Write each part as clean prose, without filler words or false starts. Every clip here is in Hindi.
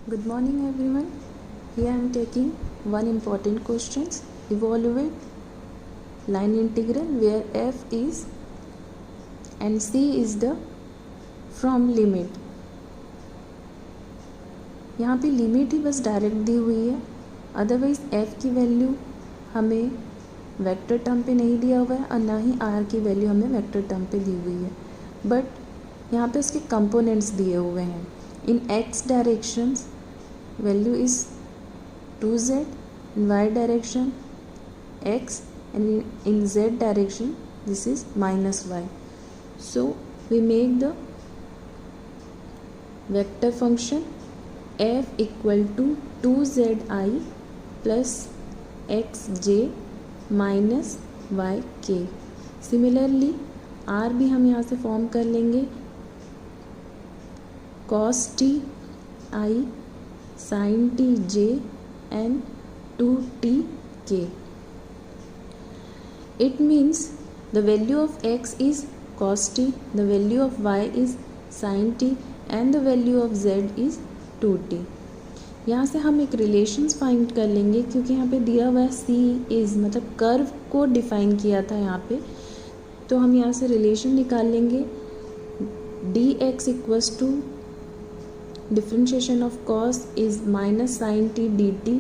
Good morning everyone. Here I am taking one important questions. Evaluate line integral where f is and c is the from limit. यहाँ पे लिमिट ही बस डायरेक्ट दी हुई है, अदरवाइज f की वैल्यू हमें वेक्टर टर्म पे नहीं दिया हुआ है और ना ही r की वैल्यू हमें वेक्टर टर्म पे दी हुई है, बट यहाँ पे उसके कंपोनेंट्स दिए हुए हैं. इन x directions value is 2z, in y direction x, and in z direction this is minus y. So we make the vector function f equal to 2zi plus xj minus yk. Similarly r भी हम यहाँ से फॉर्म कर लेंगे cos t I sin t j and 2t k. It means the value of x is cos t, the value of y is sin t and the value of z is 2t. यहाँ से हम एक रिलेशंस फाइंड कर लेंगे क्योंकि यहाँ पे दिया हुआ है c इज़ मतलब कर्व को डिफाइन किया था यहाँ पे, तो हम यहाँ से रिलेशन निकाल लेंगे dx equals to differentiation of cos is minus sine t d t.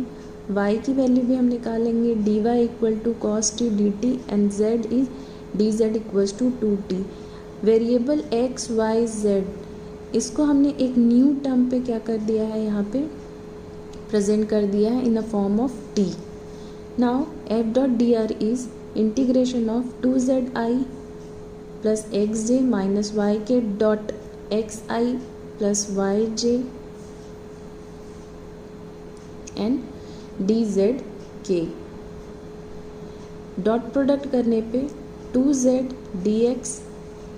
Y की वैल्यू भी हम निकालेंगे d y equal to cos t d t and z is d z equals to 2t. Variable x y z इसको हमने एक न्यू टर्म पे क्या कर दिया है, यहाँ पे प्रेजेंट कर दिया है in a form of t. Now F dot d r is integration of 2zi plus x j minus y k dot x i plus y j and d z k. Dot product करने पे 2z d x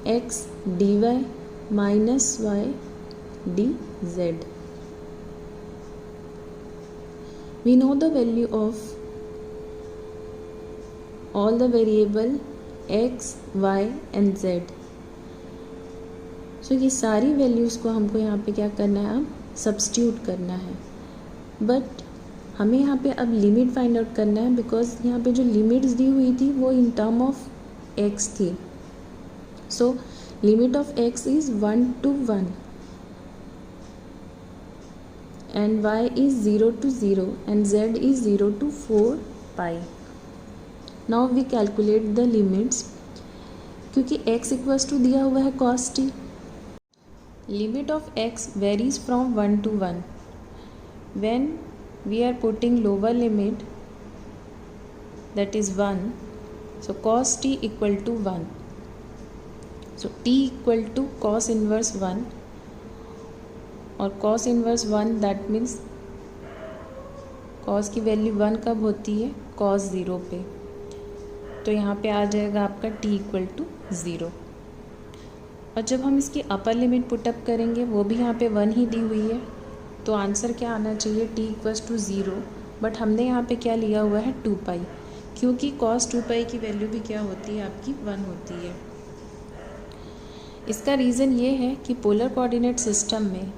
x d y minus y d z. We know the value of all the variable x, y and z. So ये सारी वैल्यूज़ को हमको यहाँ पे क्या करना है, अब सब्स्टिट्यूट करना है. बट हमें यहाँ पे अब लिमिट फाइंड आउट करना है बिकॉज यहाँ पे जो लिमिट्स दी हुई थी वो इन टर्म ऑफ x थी. So limit of x is 1 to 1 and y is 0 to 0 and z is 0 to 4 pi. Now we calculate the limits. क्योंकि x इक्वल्स टू दिया हुआ है cos t, limit of x varies from 1 to 1. When we are putting lower limit, that is 1, so cos t equal to 1. So t equal to cos inverse 1 और cos inverse 1 that means cos की वैल्यू 1 कब होती है, cos 0 पे, तो यहाँ पे आ जाएगा आपका t इक्वल टू 0. और जब हम इसकी अपर लिमिट पुटअप करेंगे वो भी यहाँ पे 1 ही दी हुई है, तो आंसर क्या आना चाहिए t इक्वल्स टू 0. बट हमने यहाँ पे क्या लिया हुआ है 2 पाई, क्योंकि cos 2 पाई की वैल्यू भी क्या होती है आपकी 1 होती है. इसका रीज़न ये है कि पोलर कोऑर्डिनेट सिस्टम में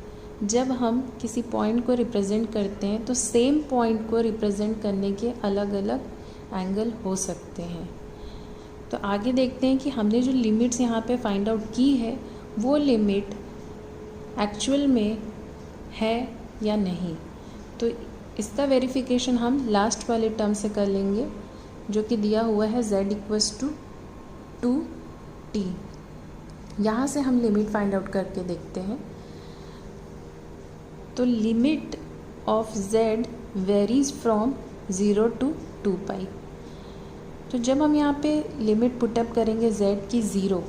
जब हम किसी पॉइंट को रिप्रेजेंट करते हैं तो सेम पॉइंट को रिप्रेजेंट करने के अलग अलग एंगल हो सकते हैं. तो आगे देखते हैं कि हमने जो लिमिट्स यहाँ पे फाइंड आउट की है वो लिमिट एक्चुअल में है या नहीं. तो इसका वेरिफिकेशन हम लास्ट वाले टर्म से कर लेंगे जो कि दिया हुआ है z इक्वल्स टू 2t. यहाँ से हम लिमिट फाइंड आउट करके देखते हैं. तो limit of z varies from 0 to 2 पाई. तो जब हम यहाँ पे लिमिट पुटअप करेंगे z की 0,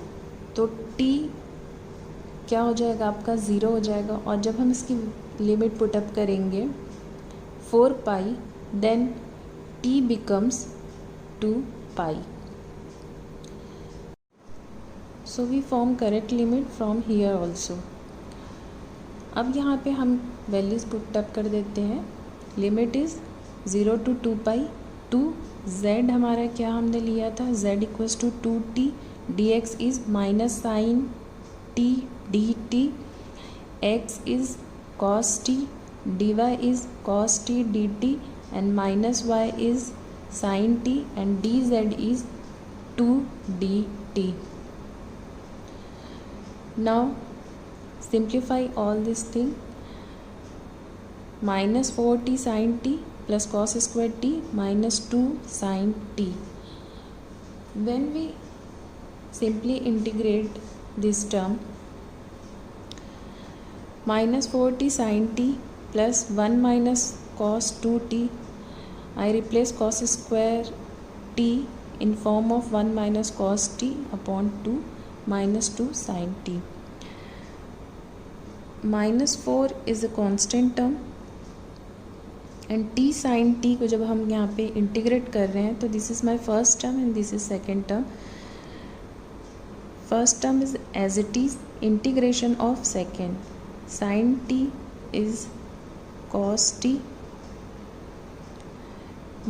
तो t क्या हो जाएगा आपका 0 हो जाएगा. और जब हम इसकी लिमिट पुटअप करेंगे 4 pi then t becomes 2 pi. So we form correct limit from here also. अब यहाँ पे हम वैल्यूज़ पुटअप कर देते हैं. Limit is 0 to 2 pi. 2z हमारा क्या हमने लिया था, z equals to 2t dx is minus sine t dt, x is cos t dy is cos t dt, and minus y is sin t, and dz is 2 dt. Now simplify all this thing. Minus 4t sin t plus cos square t minus 2 sin t. When we simply integrate this term, minus 4t sin t plus 1 minus cos 2t, I replace cos square t in form of 1 minus cos t upon 2 minus 2 sin t. Minus 4 is a constant term, and t sin t को जब हम यहाँ पे इंटीग्रेट कर रहे हैं तो this is my first term and this is second term. First term is as it is integration of second. sin t इज cos t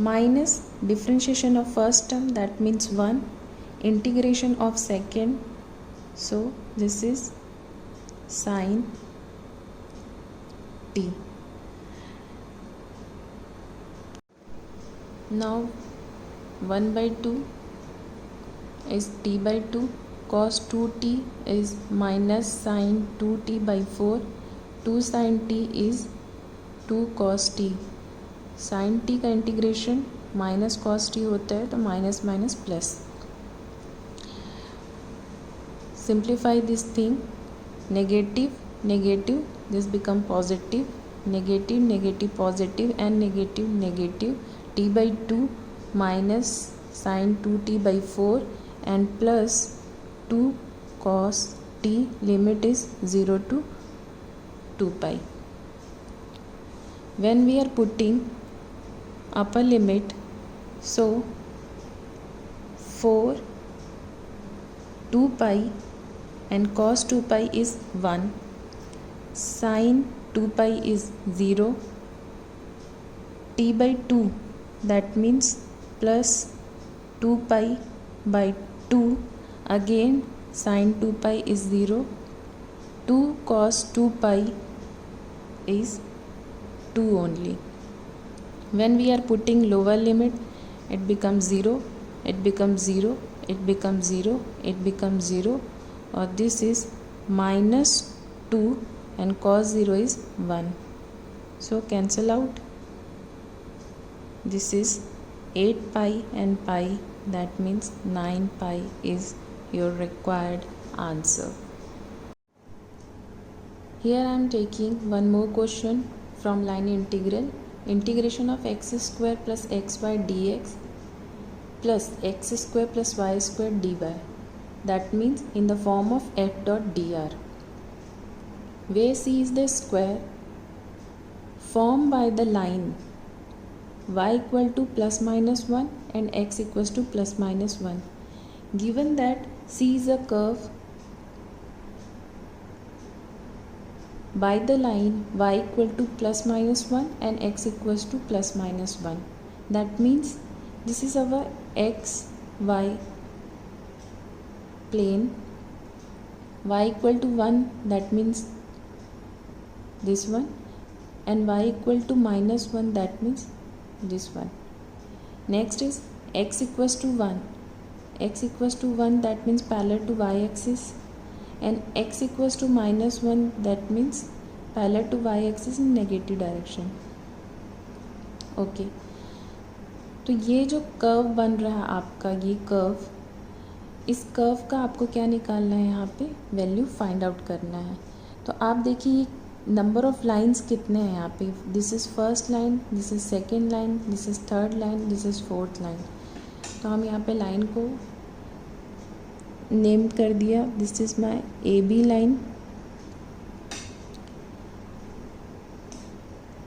minus differentiation of first term, that means 1, integration of second, so this is sin t. Now 1 by 2 is t by 2, cos 2t is minus sin 2t by 4, 2 sin t is 2 cos t. sin t का इंटीग्रेशन माइनस cos t होता है तो minus minus plus. Simplify this thing. Negative negative, this become positive, negative negative positive, and negative negative. t by 2 minus sin 2t by 4 and plus 2 cos t, limit is 0 to 2 pi. When we are putting upper limit, so 4 2 pi and cos 2 pi is 1, sin 2 pi is 0, t by 2, that means plus 2 pi by 2, again sin 2 pi is 0, 2 cos 2 pi is 2 only. When we are putting lower limit, it becomes 0, it becomes 0, it becomes 0, it becomes 0, or this is minus 2 and cos 0 is 1, so cancel out. This is 8 pi and pi, that means 9 pi is your required answer. Here I am taking one more question from line integral. Integration of x square plus xy dx plus x square plus y square dy, that means in the form of f dot dr, where c is the square formed by the line y equal to plus minus 1 and x equals to plus minus 1. Given that c is a curve by the line y equal to plus minus 1 and x equals to plus minus 1, that means this is our x y plane. Y equal to 1, that means this one, and y equal to minus 1, that means this one. Next is x equals to 1. X equals to 1, that means parallel to y axis, and x equals to minus 1, that means parallel to y axis in negative direction. Okay, तो ये जो कर्व बन रहा है आपका, ये कर्व, इस कर्व का आपको क्या निकालना है, यहाँ पे वैल्यू फाइंड आउट करना है. तो आप देखिए नंबर ऑफ लाइंस कितने हैं यहाँ पे. This is first line, this is second line, this is third line, this is fourth line. तो हम यहाँ पे लाइन को नेम कर दिया. This is my A B line.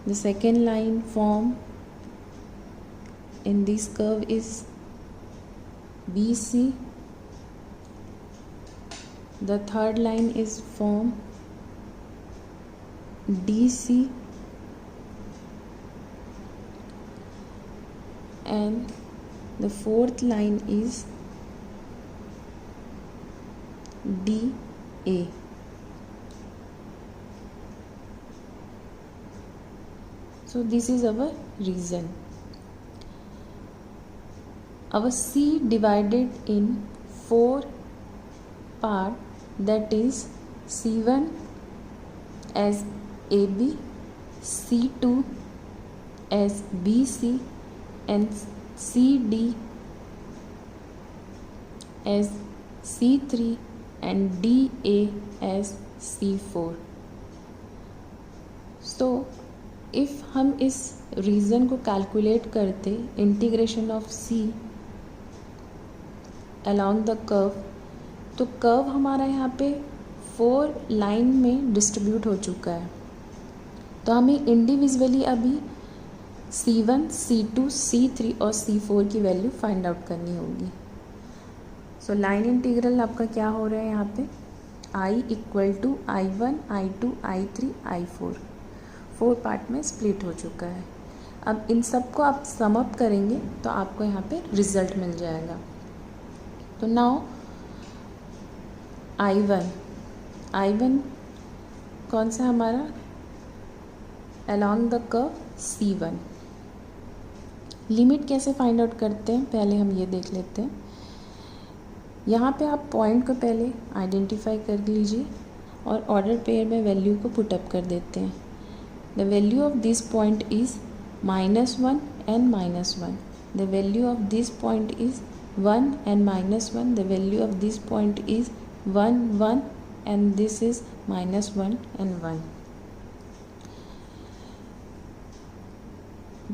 The second line form in this curve is B C. The third line is form DC, and the fourth line is DA. So this is our reason. Our C divided in 4 part, that is C1 as AB, C2 as BC, and CD as C3 and DA as C4. So if हम इस रीज़न को कैलकुलेट करते integration of C along the curve, तो कर्व हमारा यहाँ पे 4 लाइन में डिस्ट्रीब्यूट हो चुका है। तो हमें इंडिविजुअली अभी C1, C2, C3 और C4 की वैल्यू फाइंड आउट करनी होगी। सो लाइन इंटीग्रल आपका क्या हो रहा है यहाँ पे, I equal to I1, I2, I3, I4 4 part में स्प्लिट हो चुका है। अब इन सब को आप सम अप करेंगे तो आपको यहाँ पे रिजल्ट मिल जाएगा। तो नाउ I1 कौन सा हमारा, along the curve C1। Limit कैसे फाइंड आउट करते हैं पहले हम ये देख लेते हैं। यहाँ पे आप पॉइंट को पहले आइडेंटिफाई कर लीजिए और ऑर्डर पेयर में वैल्यू को पुटअप कर देते हैं। The value of this point is -1 and -1. The value of this point is 1 and -1. The value of this point is 1, 1, and this is -1 and 1.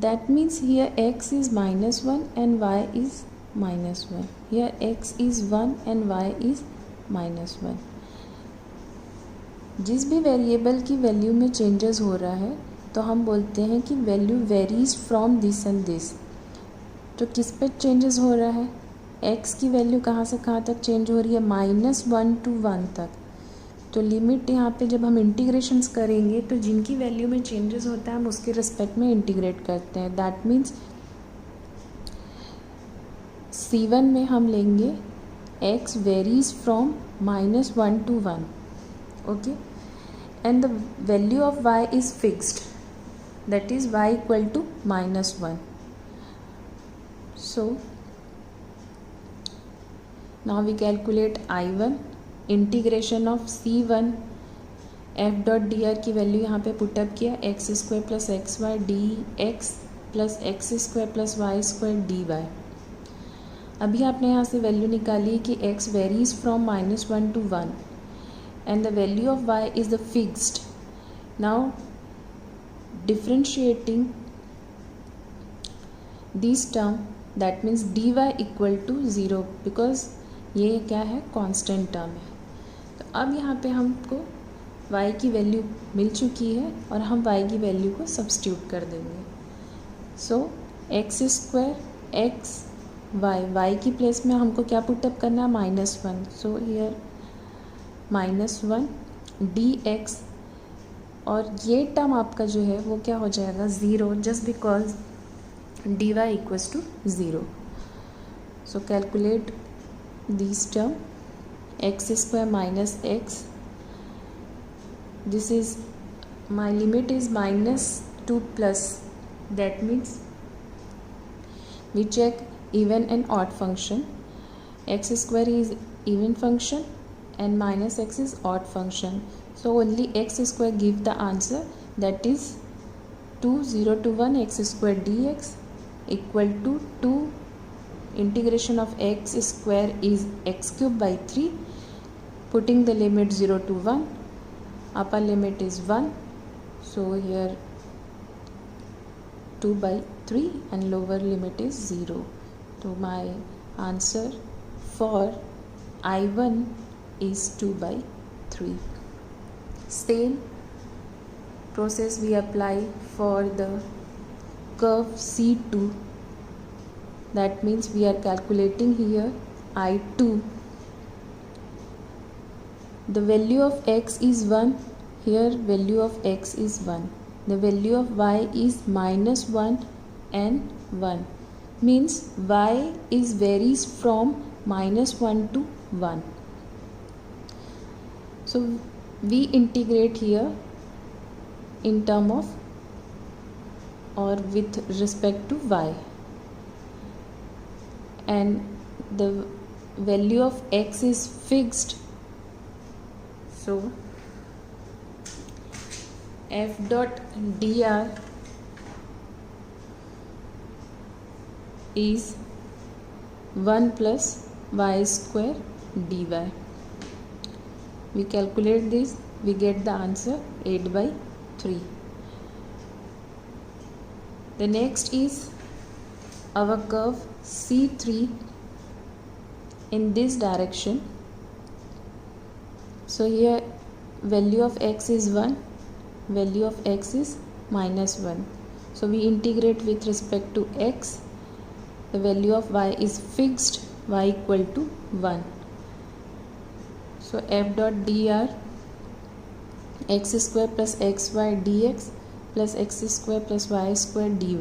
That means here x is -1 and y is -1. Here x is 1 and y is -1. जिस भी वेरिएबल की वैल्यू में चेंजेस हो रहा है तो हम बोलते हैं कि value varies from this and this. तो किस पे चेंजेस हो रहा है, x की वैल्यू कहाँ से कहाँ तक चेंज हो रही है, -1 to 1 तक। तो लिमिट यहाँ पे जब हम इंटीग्रेशंस करेंगे तो जिनकी वैल्यू में चेंजेस होता है हम उसके रिस्पेक्ट में इंटीग्रेट करते हैं। दैट मीन्स C1 में हम लेंगे x varies from -1 to 1, okay, and the value of y is fixed, that is y equal to -1. So now we calculate I1, integration of C1 f dot d r की वैल्यू यहाँ पे पुटअप किया, x square plus x y d x plus x square plus y square d y. अभी आपने यहाँ से वैल्यू निकाली कि x varies from -1 to 1 and the value of y is the fixed. Now differentiating this term, that means dy equal to 0 because ये क्या है, कांस्टेंट टर्म है। तो अब यहाँ पे हमको y की वैल्यू मिल चुकी है और हम y की वैल्यू को सब्स्टिट्यूट कर देंगे। सो एक्स स्क्वायर एक्स y की प्लेस में हमको क्या पुटअप करना है, -1। सो हियर -1 dx, और ये टर्म आपका जो है वो क्या हो जाएगा, 0, just because dy equals to 0। So calculate this term, x square minus x, this is my limit is -2 plus, that means we check even and odd function. X square is even function and minus x is odd function, so only x square give the answer, that is 2 0 to 1 x square dx equal to 2 integration of x square is x cube by 3, putting the limit 0 to 1, upper limit is 1, so here 2 by 3 and lower limit is 0. So my answer for I1 is 2 by 3. Same process we apply for the curve C2. That means we are calculating here I2. The value of x is 1. Here value of x is 1. The value of y is -1 and 1. Means y is varies from -1 to 1. So we integrate here in term of or with respect to y, and the value of x is fixed, so f dot dr is 1 plus y square dy. We calculate this, we get the answer 8/3. The next is our curve C3 in this direction. So here value of x is 1, value of x is -1. So we integrate with respect to x. The value of y is fixed, y equal to 1. So f dot dr x square plus xy dx plus x square plus y square dy.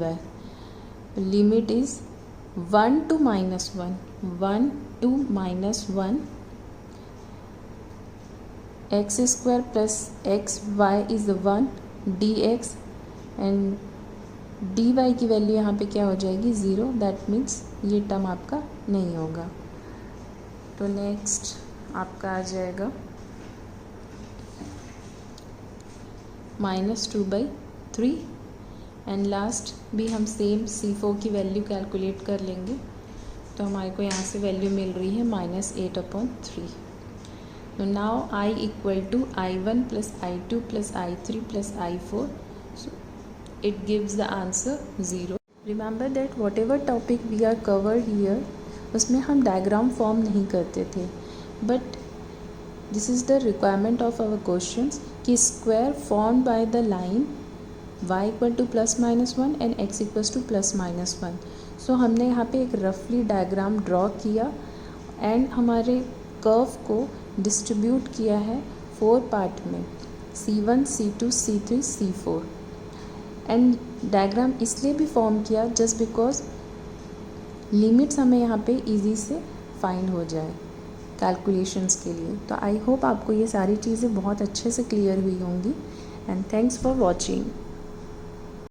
Limit is 1 to -1, 1 to -1. x square plus xy is 1 dx and dy की वैल्यू यहाँ पे क्या हो जाएगी 0. दैट मीन्स ये टर्म आपका नहीं होगा. तो नेक्स्ट आपका आ जाएगा -2/3 एंड लास्ट भी हम सेम C4 की वैल्यू कैलकुलेट कर लेंगे. तो हमारे को यहाँ से वैल्यू मिल रही है -8/3. तो now I equal to I1 plus I2 plus I3 plus I4. So it gives the answer 0. Remember that whatever topic we are covered here उसमें हम डायग्राम फॉर्म नहीं करते थे, but this is the requirement of our questions कि square form by the line y equal to +-1 and x equals to +-1. So हमने यहाँ पे एक रफली डायग्राम ड्रॉ किया एंड हमारे कर्व को डिस्ट्रीब्यूट किया है 4 पार्ट में, C1, C2, C3, C4. And diagram इसलिए भी फॉर्म किया जस्ट बिकॉज लिमिट्स हमें यहाँ पे इजी से फाइंड हो जाए कैलकुलेशंस के लिए. तो आई होप आपको ये सारी चीज़ें बहुत अच्छे से क्लियर हुई होंगी एंड थैंक्स फॉर वॉचिंग.